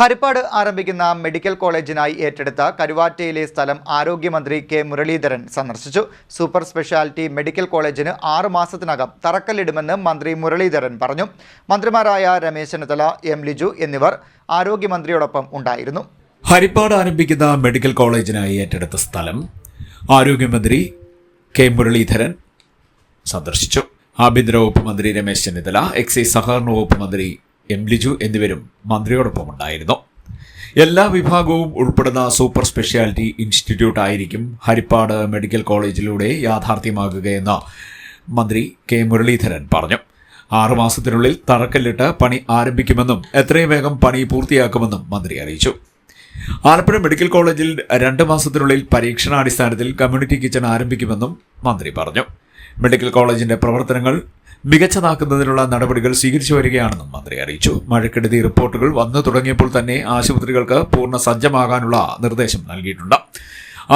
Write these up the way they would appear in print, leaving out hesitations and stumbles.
ഹരിപ്പാട് ആരംഭിക്കുന്ന മെഡിക്കൽ കോളേജിനായി ഏറ്റെടുത്ത കരുവാറ്റയിലെ സ്ഥലം ആരോഗ്യമന്ത്രി കെ മുരളീധരൻ സന്ദർശിച്ചു. സൂപ്പർ സ്പെഷ്യാലിറ്റി മെഡിക്കൽ കോളേജിന് 6 മാസത്തിനകം തറക്കല്ലിടുമെന്ന് മന്ത്രി മുരളീധരൻ പറഞ്ഞു. മന്ത്രിമാരായ രമേശ് ചെന്നിത്തല, എം ലിജു എന്നിവർ ആരോഗ്യമന്ത്രിയോടൊപ്പം ഉണ്ടായിരുന്നു. ഹരിപ്പാട് ആരംഭിക്കുന്ന മെഡിക്കൽ കോളേജിനായി ഏറ്റെടുത്ത സ്ഥലം ആരോഗ്യമന്ത്രി കെ മുരളീധരൻ സന്ദർശിച്ചു. ആഭ്യന്തര വകുപ്പ് മന്ത്രി രമേശ് ചെന്നിത്തല, എക്സൈസ് സഹകരണ വകുപ്പ് മന്ത്രി എം ലിജു എന്നിവരും മന്ത്രിയോടൊപ്പം ഉണ്ടായിരുന്നു. എല്ലാ വിഭാഗവും ഉൾപ്പെടുന്ന സൂപ്പർ സ്പെഷ്യാലിറ്റി ഇൻസ്റ്റിറ്റ്യൂട്ട് ആയിരിക്കും ഹരിപ്പാട് മെഡിക്കൽ കോളേജിലൂടെ യാഥാർത്ഥ്യമാകുകയെന്ന് മന്ത്രി കെ മുരളീധരൻ പറഞ്ഞു. 6 മാസത്തിനുള്ളിൽ തറക്കല്ലിട്ട് പണി ആരംഭിക്കുമെന്നും എത്രയും വേഗം പണി പൂർത്തിയാക്കുമെന്നും മന്ത്രി അറിയിച്ചു. ആലപ്പുഴ മെഡിക്കൽ കോളേജിൽ 2 മാസത്തിനുള്ളിൽ പരീക്ഷണാടിസ്ഥാനത്തിൽ കമ്മ്യൂണിറ്റി കിച്ചൺ ആരംഭിക്കുമെന്നും മന്ത്രി പറഞ്ഞു. മെഡിക്കൽ കോളേജിന്റെ പ്രവർത്തനങ്ങൾ മികച്ചതാക്കുന്നതിനുള്ള നടപടികൾ സ്വീകരിച്ചു വരികയാണെന്നും മന്ത്രി അറിയിച്ചു. മഴക്കെടുതി റിപ്പോർട്ടുകൾ വന്നു തുടങ്ങിയപ്പോൾ തന്നെ ആശുപത്രികൾക്ക് പൂർണ്ണ സജ്ജമാകാനുള്ള നിർദ്ദേശം നൽകിയിട്ടുണ്ട്.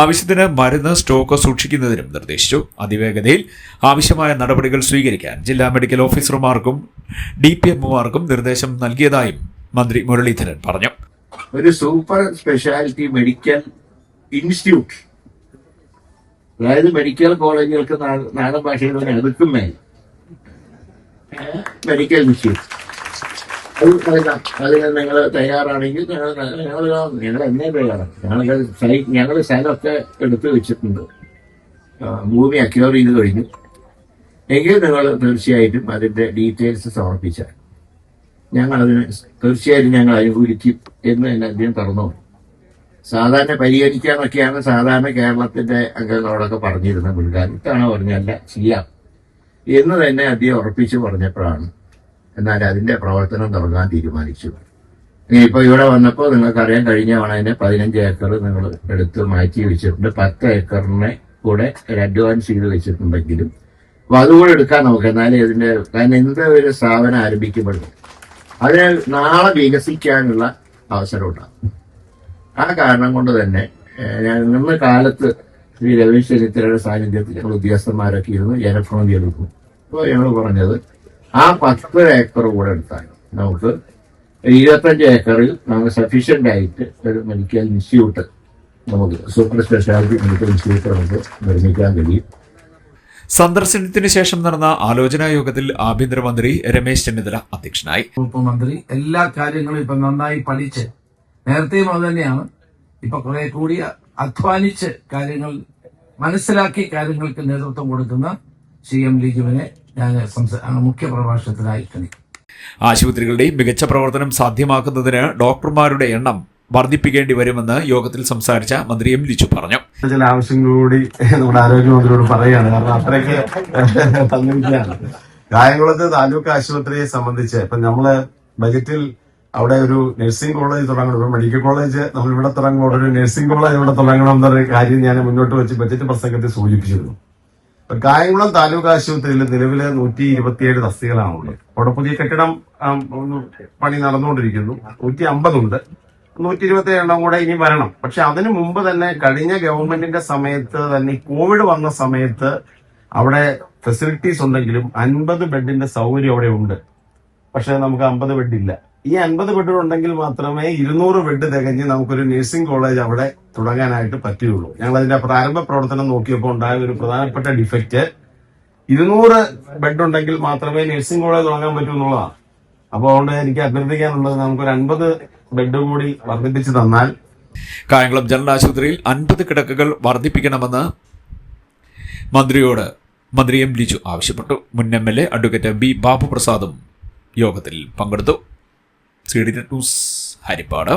ആവശ്യത്തിന് മരുന്ന് സ്റ്റോക്ക് സൂക്ഷിക്കുന്നതിനും നിർദ്ദേശിച്ചു. അതിവേഗതയിൽ ആവശ്യമായ നടപടികൾ സ്വീകരിക്കാൻ ജില്ലാ മെഡിക്കൽ ഓഫീസർമാർക്കും DPMമാർക്കും നിർദ്ദേശം നൽകിയതായും മന്ത്രി മുരളീധരൻ പറഞ്ഞു. ഒരു സൂപ്പർ സ്പെഷ്യാലിറ്റി മെഡിക്കൽ ഇൻസ്റ്റിറ്റ്യൂട്ട്, അതായത് മെഡിക്കൽ കോളേജുകൾക്ക് നാടൻ ഭാഷയിൽ അടുക്കും മേൽ മെഡിക്കൽ ഇൻസ്റ്റിറ്റ്യൂട്ട്, അതിന് നിങ്ങൾ തയ്യാറാണെങ്കിൽ ഞങ്ങൾ എന്നേ തയ്യാറാണ്. ഞങ്ങൾ സ്ഥലമൊക്കെ എടുത്ത് വെച്ചിട്ടുണ്ട്, ഭൂമി അക്യൂർ ചെയ്ത് കഴിഞ്ഞു. എങ്കിൽ നിങ്ങൾ തീർച്ചയായിട്ടും അതിന്റെ ഡീറ്റെയിൽസ് സമർപ്പിച്ചാൽ ഞങ്ങളതിന് തീർച്ചയായിട്ടും ഞങ്ങൾ അനുകൂലിക്കും എന്ന് തന്നെ അദ്ദേഹം തുറന്നു. സാധാരണ പരിഹരിക്കാന്നൊക്കെയാണ് സാധാരണ കേരളത്തിന്റെ അംഗങ്ങളോടൊക്കെ പറഞ്ഞിരുന്ന മുൻകാലം. ഇത്തവണ പറഞ്ഞല്ല, ചെയ്യാം എന്ന് തന്നെ അദ്ദേഹം ഉറപ്പിച്ചു പറഞ്ഞപ്പോഴാണ് എന്നാൽ അതിന്റെ പ്രവർത്തനം തുടങ്ങാൻ തീരുമാനിച്ചു. ഇപ്പൊ ഇവിടെ വന്നപ്പോൾ നിങ്ങൾക്കറിയാൻ കഴിഞ്ഞ തവണ 15 ഏക്കർ നിങ്ങൾ എടുത്ത് മാറ്റി വെച്ചിട്ടുണ്ട്. 10 ഏക്കറിനെ കൂടെ ഒരു അഡ്വാൻസ് ചെയ്ത് വെച്ചിട്ടുണ്ടെങ്കിലും അപ്പൊ അതുകൂടെ എടുക്കാൻ നോക്കാം. എന്നാലേ ഇതിന്റെ കാരണം എന്ത് ഒരു സ്ഥാപനം ആരംഭിക്കുമ്പോഴും അതിനെ നാളെ വികസിക്കാനുള്ള അവസരം ഉണ്ടാകും. ആ കാരണം കൊണ്ട് തന്നെ ഞാൻ ഇന്ന് കാലത്ത് ശ്രീ രമേശ് ചെന്നിത്തലയുടെ സാന്നിധ്യത്തിൽ ഞങ്ങൾ ഉദ്യോഗസ്ഥന്മാരൊക്കെ ഇരുന്ന് ജനപ്രതിനിധി എടുക്കും. അപ്പോൾ ഞങ്ങൾ പറഞ്ഞത് ആ 10 ഏക്കർ കൂടെ എടുത്താൽ നമുക്ക് 25 ഏക്കറിൽ നമുക്ക് സഫീഷ്യന്റ് ആയിട്ട് ഒരു മെഡിക്കൽ ഇൻസ്റ്റിറ്റ്യൂട്ട്, നമുക്ക് സൂപ്പർ സ്പെഷ്യാലിറ്റി മെഡിക്കൽ ഇൻസ്റ്റിറ്റ്യൂട്ട് നമുക്ക് നിർമ്മിക്കാൻ കഴിയും. സന്ദർശനത്തിന് ശേഷം നടന്ന ആലോചനാ യോഗത്തിൽ ആഭ്യന്തരമന്ത്രി രമേശ് ചെന്നിത്തല അധ്യക്ഷനായി. ഉപമന്ത്രി എല്ലാ കാര്യങ്ങളും ഇപ്പൊ നന്നായി പഠിച്ച്, നേരത്തെയും അത് തന്നെയാണ്, ഇപ്പൊ കുറെ കൂടി അധ്വാനിച്ച് കാര്യങ്ങൾ മനസ്സിലാക്കി കാര്യങ്ങൾക്ക് നേതൃത്വം കൊടുക്കുന്ന CM ലിജുവിനെ ഞാൻ മുഖ്യ പ്രഭാഷണത്തിനായി ക്ഷണിക്കും. ആശുപത്രികളുടെ മികച്ച പ്രവർത്തനം സാധ്യമാക്കുന്നതിന് ഡോക്ടർമാരുടെ എണ്ണം വർദ്ധിപ്പിക്കേണ്ടി വരുമെന്ന് യോഗത്തിൽ സംസാരിച്ച മന്ത്രി എം ലിജു പറഞ്ഞു. ചില ആവശ്യങ്ങൾ കൂടി നമ്മുടെ ആരോഗ്യമന്ത്രിയോട് പറയുകയാണ്. കാരണം അത്രയ്ക്ക് തന്നിരിക്കുകയാണ്. കായംകുളത്ത് താലൂക്ക് ആശുപത്രിയെ സംബന്ധിച്ച് ഇപ്പൊ നമ്മള് ബജറ്റിൽ അവിടെ ഒരു നഴ്സിംഗ് കോളേജ് തുടങ്ങണം, മെഡിക്കൽ കോളേജ് നമ്മൾ ഇവിടെ തുടങ്ങുമ്പോൾ ഒരു നഴ്സിംഗ് കോളേജ് ഇവിടെ തുടങ്ങണം എന്നൊരു കാര്യം ഞാൻ മുന്നോട്ട് വെച്ച് ബജറ്റ് പ്രസംഗത്തിൽ സൂചിപ്പിച്ചിരുന്നു. കായംകുളം താലൂക്ക് ആശുപത്രിയിൽ നിലവില് 127 തസ്തികകളാണുള്ളത്. അവിടെ പുതിയ കെട്ടിടം പണി നടന്നുകൊണ്ടിരിക്കുന്നു. 150 ഉണ്ട്. 127 കൂടെ ഇനി വരണം. പക്ഷെ അതിനു മുമ്പ് തന്നെ കഴിഞ്ഞ ഗവൺമെന്റിന്റെ സമയത്ത് തന്നെ കോവിഡ് വന്ന സമയത്ത് അവിടെ ഫെസിലിറ്റീസ് ഉണ്ടെങ്കിലും 50 ബെഡിന്റെ സൗകര്യം അവിടെ ഉണ്ട്. പക്ഷെ നമുക്ക് 50 ബെഡ് ഇല്ല. ഈ 50 ബെഡ് ഉണ്ടെങ്കിൽ മാത്രമേ 200 ബെഡ് തികഞ്ഞ് നമുക്കൊരു നഴ്സിംഗ് കോളേജ് അവിടെ തുടങ്ങാനായിട്ട് പറ്റുകയുള്ളൂ. ഞങ്ങൾ അതിന്റെ പ്രാരംഭ പ്രവർത്തനം നോക്കിയപ്പോൾ ഉണ്ടായ ഒരു പ്രധാനപ്പെട്ട ഡിഫക്റ്റ് 200 ബെഡ് ഉണ്ടെങ്കിൽ മാത്രമേ നഴ്സിംഗ് കോളേജ് തുടങ്ങാൻ പറ്റൂ എന്നുള്ളതാണ്. അപ്പോൾ അതുകൊണ്ട് എനിക്ക് അഭ്യർത്ഥിക്കാനുള്ളത് നമുക്കൊരു 50 ബെഡ് കൂടി വർദ്ധിപ്പിച്ചു തന്നാൽ. കായംകുളം ജനറൽ ആശുപത്രിയിൽ 50 കിടക്കകൾ വർദ്ധിപ്പിക്കണമെന്ന് മന്ത്രി എം ലിജു ആവശ്യപ്പെട്ടു. മുൻ MLA അഡ്വക്കേറ്റ് B ബാബു പ്രസാദും യോഗത്തിൽ പങ്കെടുത്തു. CDN news Harippad.